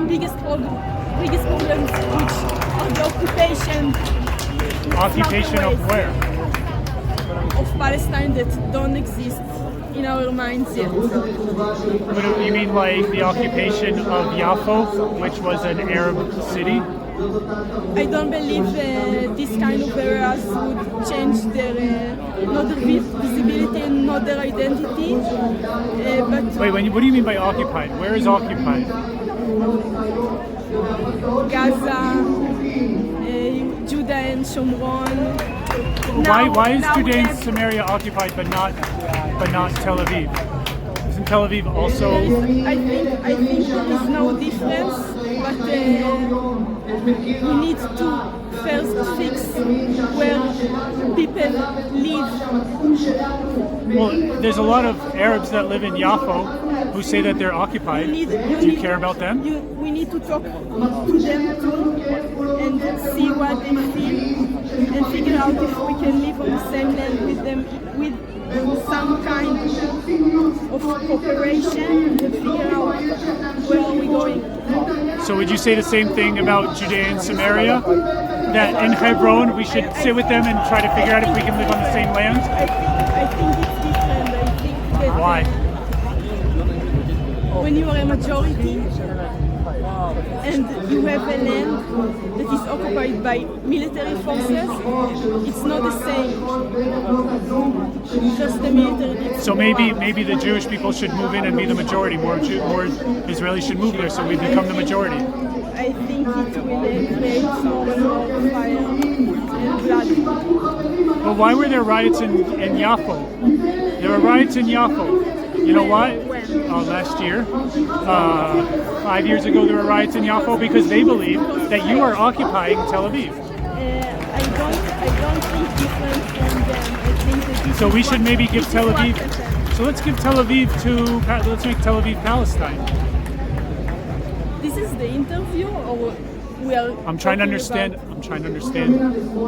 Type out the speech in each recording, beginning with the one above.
biggest problems, which are the occupation. Occupation of where? Of Palestine that don't exist in our minds yet. What do you mean, like the occupation of Yaffo, which was an Arab city? I don't believe this kind of areas would change their not their visibility and not their identity. But Wait, what do you mean by occupied? Where is occupied? Gaza, Judah and Shomron. Why is now Judea and that- Samaria occupied but not Tel Aviv? Isn't Tel Aviv also? I think there is no difference, but we need to first fix where people live. Well, there's a lot of Arabs that live in Yaffo who say that they're occupied. Do you care about them? We need to talk to them too and see what they feel and figure out if we can live on the same land with them with some kind of cooperation and figure out where are we going. So would you say the same thing about Judea and Samaria? That in Hebron we should sit with them and try to figure out if we can live on the same land? I think it's different. I think that Why? when you are a majority and you have a land that is occupied by military forces, it's not the same. Just the military. So maybe the Jewish people should move in and be the majority. More Israelis should move there so we become the majority. I think it will create more and more fire and blood. But why were there riots in Yaffo? There were riots in Yaffo. You know why? Last year. 5 years ago there were riots in Yaffo because they believe that you are occupying Tel Aviv. I don't think different from them. I think that this So is we should maybe give this Tel is what Aviv. happened. So let's give Tel Aviv let's make Tel Aviv Palestine. This is the interview, or we are. I'm trying to understand.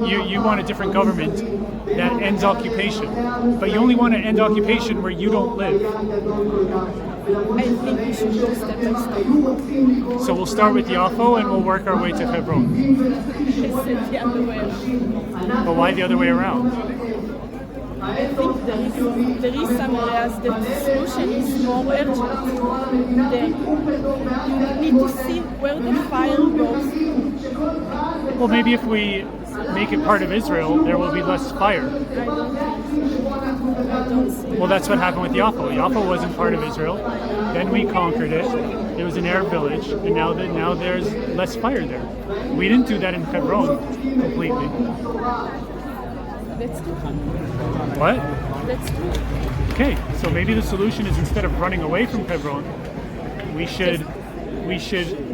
You want a different government that ends occupation, but you only want to end occupation where you don't live. I think we should go step by step. So we'll start with Yaffo and we'll work our way to Hebron. I said the other way around. But why the other way around? I think there is some areas that the solution is more urgent. You need to see where the fire goes. Well, maybe if we make it part of Israel, there will be less fire. I don't see. Well, that's what happened with Yaffo. Yaffo wasn't part of Israel. Then we conquered it. It was an Arab village, and now there's less fire there. We didn't do that in Hebron completely. That's true. What? That's true. Okay, so maybe the solution is instead of running away from Hebron, we should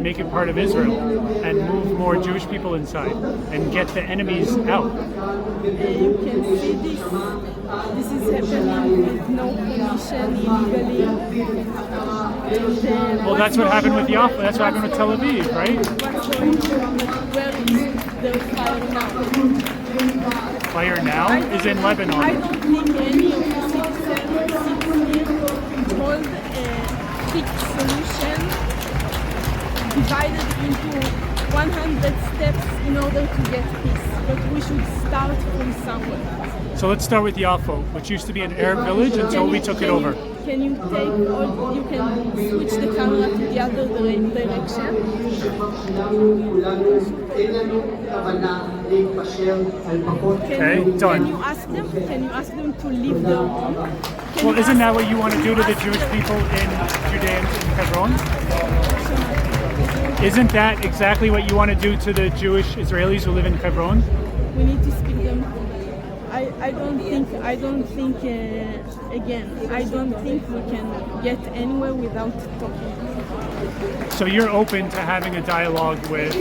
make it part of Israel and move more Jewish people inside and get the enemies out. You can see this. This is happening with no permission, illegally. Well, that's what happened with Yaffo. That's what happened with Tel Aviv, right? What's going on? Where is the fire now? Fire now is in I Lebanon. don't think any of the citizens here hold a fixed solution divided into 100 steps in order to get peace. But we should start from somewhere. So let's start with Yaffo, which used to be an Arab village until we took it over. Can you switch the camera to the other direction? Okay, done. Can you ask them to leave their home? Well, isn't that what you want to do to the Jewish people in Judea and in Hebron? Isn't that exactly what you want to do to the Jewish Israelis who live in Hebron? We need to speak them. I don't think again, I don't think we can get anywhere without talking. So you're open to having a dialogue with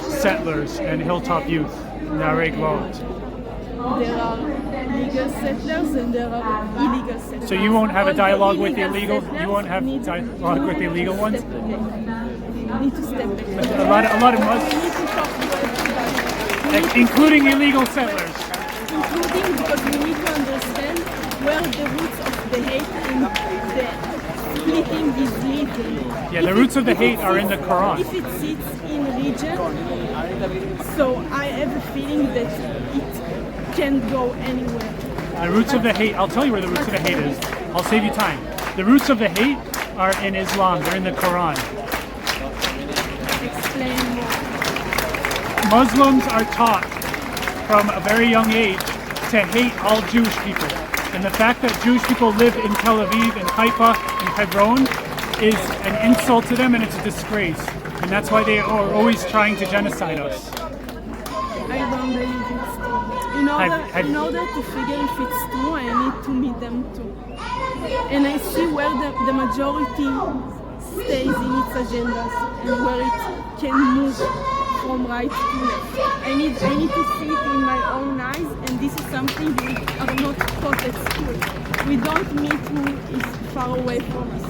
settlers and Hilltop Youth, Narei Gvaot. There are legal settlers and there are illegal settlers. So you won't have a All the dialogue with the illegal illegal. You won't have settlers dialogue with the illegal ones. Need to step back. A lot of We Muslims, need to talk to everybody, including illegal settlers. including because we need to understand where the roots of the hate and the splitting is leading. Yeah, the roots of the hate are in the Quran. If it sits in region, so I have a feeling that it can't go anywhere. The roots of the hate, I'll tell you where the roots of the hate is. I'll save you time. The roots of the hate are in Islam. They're in the Quran. Explain more. Muslims are taught from a very young age to hate all Jewish people. And the fact that Jewish people live in Tel Aviv and Haifa and Hebron is an insult to them, and it's a disgrace. And that's why they are always trying to genocide us. I don't believe it's true. In order to figure if it's true, I need to meet them too. And I see where the majority stays in its agendas and where it can move from right to left. I need to see it in my own eyes, and this is something we are not taught at school. We don't meet who is far away from us.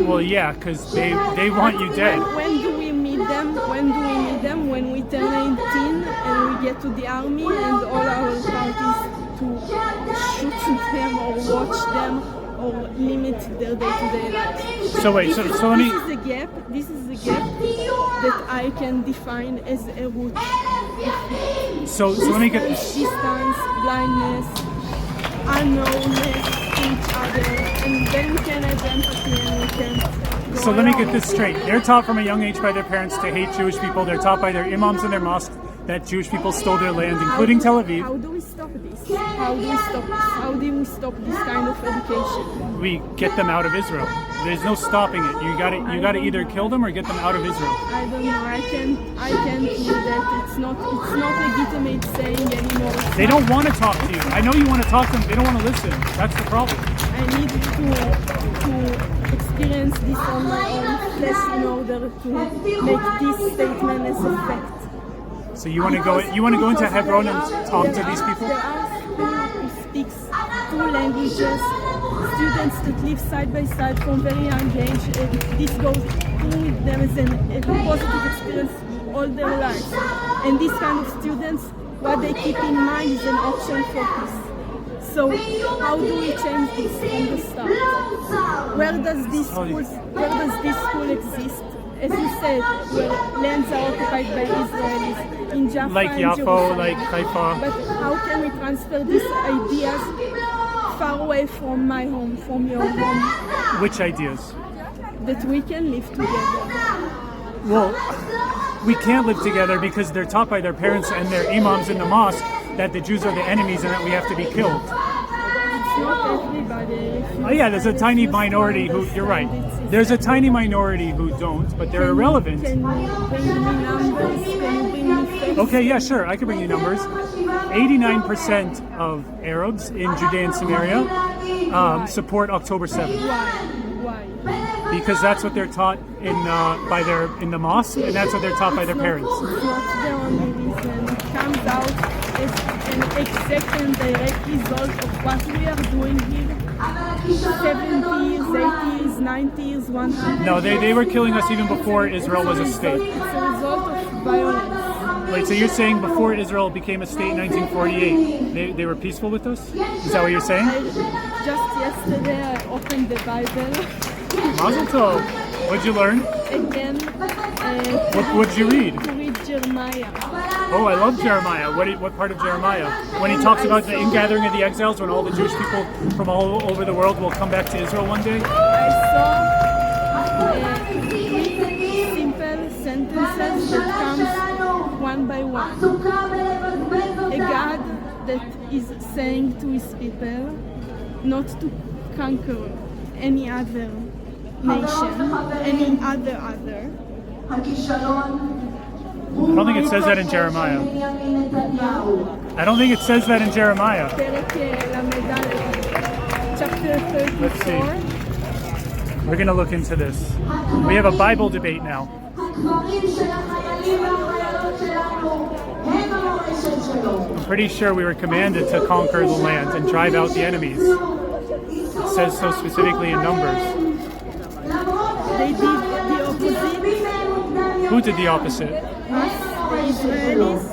Well, yeah, because they want you dead. When do we meet them? When we turn 18 and we get to the army and all our parties to shoot them or watch them or limit their day-to-day lives. So wait, so let me... This is the gap that I can define as a root. So let me get this. Distance, blindness, unknownness to each other, and then we can have empathy and we can So let me get this straight. They're taught from a young age by their parents to hate Jewish people. They're taught by their imams in their mosque that Jewish people stole their land, including Tel Aviv. How do we stop this? How do we stop this kind of education? We get them out of Israel. There's no stopping it. You got to either kill them or get them out of Israel. I don't know. I can't do that. It's not legitimate saying anymore. They don't want to talk to you. I know you want to talk to them. They don't want to listen. That's the problem. I need to experience this on my own flesh in order to make this statement as a fact. So you want to go into Hebron and talk to these people? There are people who speak 2 languages, students that live side by side from very young age. This goes with them as a positive experience all their lives. And these kind of students, what they keep in mind is an option for peace. So how do we change this from the start? Where does this school exist? As you said, where lands are occupied by Israelis, in Jaffa like and Yafo, Jerusalem. like Haifa. But how can we transfer these ideas far away from my home, from your home? Which ideas? That we can live together. Well, we can't live together because they're taught by their parents and their imams in the mosque that the Jews are the enemies and that we have to be killed. It's not everybody. Oh yeah, there's a tiny minority who, you're right, there's a tiny minority who don't, but they're irrelevant. Can you bring me numbers? Can you bring me facts? Okay, yeah, sure, I can bring you numbers. 89% of Arabs in Judea and Samaria support October 7th. Why? Because that's what they're taught in the mosque, and that's what they're taught by their parents. It's not the only reason. It comes out as an exact and direct result of what we are doing here. 70s, 80s, 90s, 100s. No, they were killing us even before Israel was a state. It's a result of violence. Wait, so you're saying before Israel became a state in 1948, they were peaceful with us? Is that what you're saying? Just yesterday I opened the Bible. Mazel tov. What'd you learn? Again. What'd you read? To read Jeremiah. Oh, I love Jeremiah. What part of Jeremiah? When he talks about the ingathering of the exiles, when all the Jewish people from all over the world will come back to Israel one day? I saw 3 simple sentences that comes one by one. A God that is saying to his people not to conquer any other nation, any other. I don't think it says that in Jeremiah. I don't think it says that in Jeremiah. Chapter 34. Let's see. We're going to look into this. We have a Bible debate now. I'm pretty sure we were commanded to conquer the land and drive out the enemies. It says so specifically in Numbers. They did the opposite. Who did the opposite? Us, the Israelis.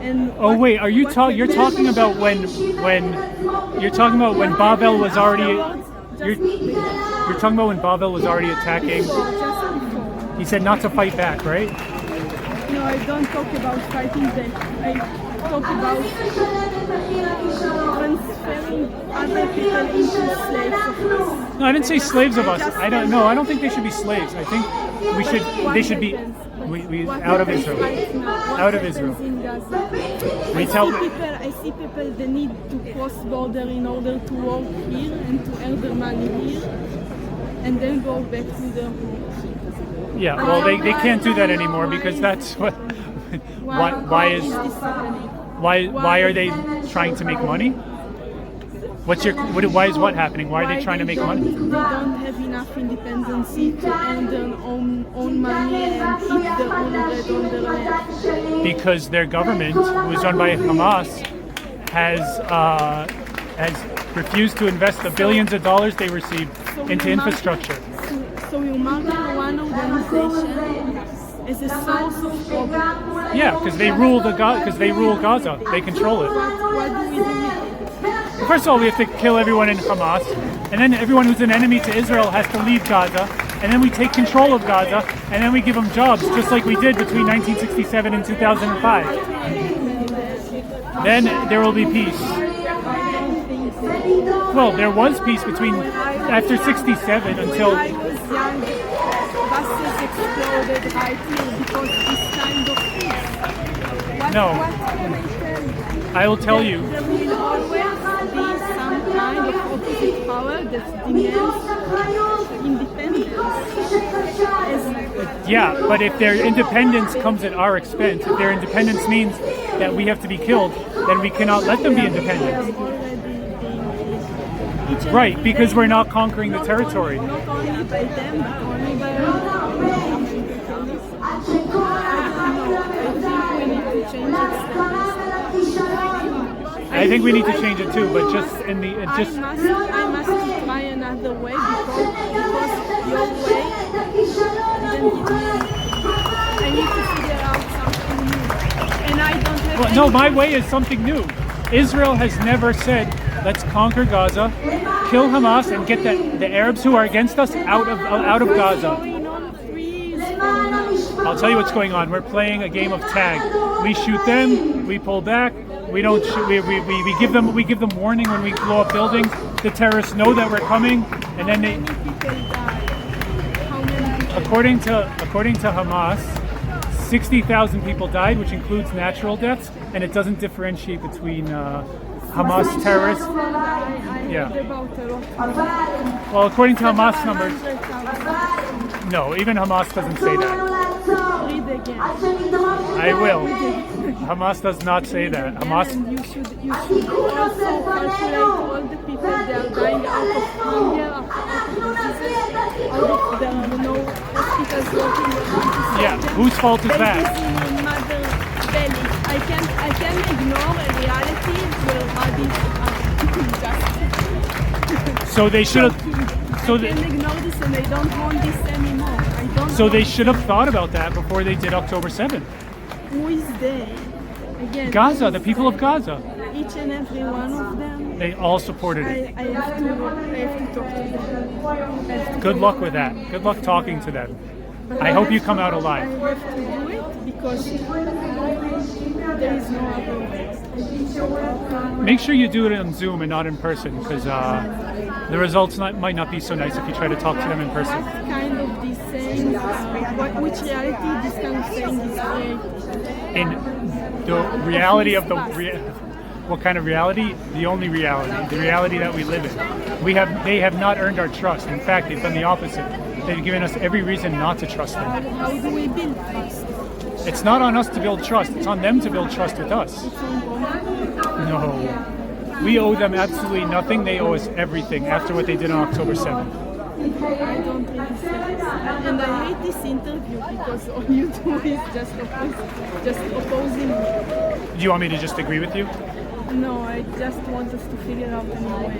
And oh wait, you're talking about when Babel was already you're You're talking about when Bavel was already attacking. Just before. He said not to fight back, right? No, I don't talk about fighting back. I talk about transferring other people into slaves of us. No, I didn't say slaves of us. I don't know. I don't think they should be slaves. I think they should be out of Israel. Out of Israel. We tell I see people they need to cross border in order to work here and to earn their money here and then go back to their home. yeah. Well, they can't do that anymore because that's what. Why is this happening? why are they trying to make money? Why is what happening? Why are they trying to make money? They don't have enough independence to earn their own money and eat their own bread on their land. Because their government, who is run by Hamas, has refused to invest the billions of dollars they received into infrastructure. So you mark one organization as a source of problems. Yeah, because they rule Gaza. They control it. What do we do with it? First of all, we have to kill everyone in Hamas, and then everyone who's an enemy to Israel has to leave Gaza, and then we take control of Gaza, and then we give them jobs, just like we did between 1967 and 2005. Then there will be peace. Well, there was peace after 67 until. When I was young, buses exploded right here because this kind of peace. No. What can I tell you? I will tell you. There will always be some kind of opposite power that demands independence. Yeah, but if their independence comes at our expense, if their independence means that we have to be killed, then we cannot let them be independent. Right, because we're not conquering the territory. Not only by them, but only by I think we need to change it too, but just in the I must try another way because your way didn't give me. I need to figure out something new, and I don't have. Well, no, my way is something new. Israel has never said, let's conquer Gaza, kill Hamas, and get the Arabs who are against us out of Gaza. I'll tell you what's going on. We're playing a game of tag. We shoot them, we pull back. We don't shoot, we give them warning when we blow up buildings. The terrorists know that we're coming, and then they. According to Hamas, 60,000 people died, which includes natural deaths, and it doesn't differentiate between Hamas terrorists. Yeah. Well, according to Hamas numbers, no, even Hamas doesn't say that. I will. Hamas does not say that. Hamas. You should also calculate all the people that are dying out of hunger, out of there are no hospitals working. Yeah, whose fault is that? Babies in mother belly. I can ignore a reality where bodies are just. So they should have. So I can ignore this, and I don't want this anymore. I don't. So they should have thought about that before they did October 7th. Who is they? Again, Gaza, the people of Gaza. Each and every one of them. They all supported it. I have to talk to them. Good luck with that. Good luck talking to them. I hope you come out alive. I have to do it because there is no other way. Make sure you do it on Zoom and not in person, because the results might not be so nice if you try to talk to them in person. What kind of these sayings, which reality this kind of saying is created? In the reality of what kind of reality? The only reality. The reality that we live in. They have not earned our trust. In fact, they've done the opposite. They've given us every reason not to trust them. How do we build trust? It's not on us to build trust. It's on them to build trust with us. No. We owe them absolutely nothing. They owe us everything after what they did on October 7th. I don't really say this. And I hate this interview because all you do is just opposing me. Do you want me to just agree with you? No, I just want us to figure out a new way.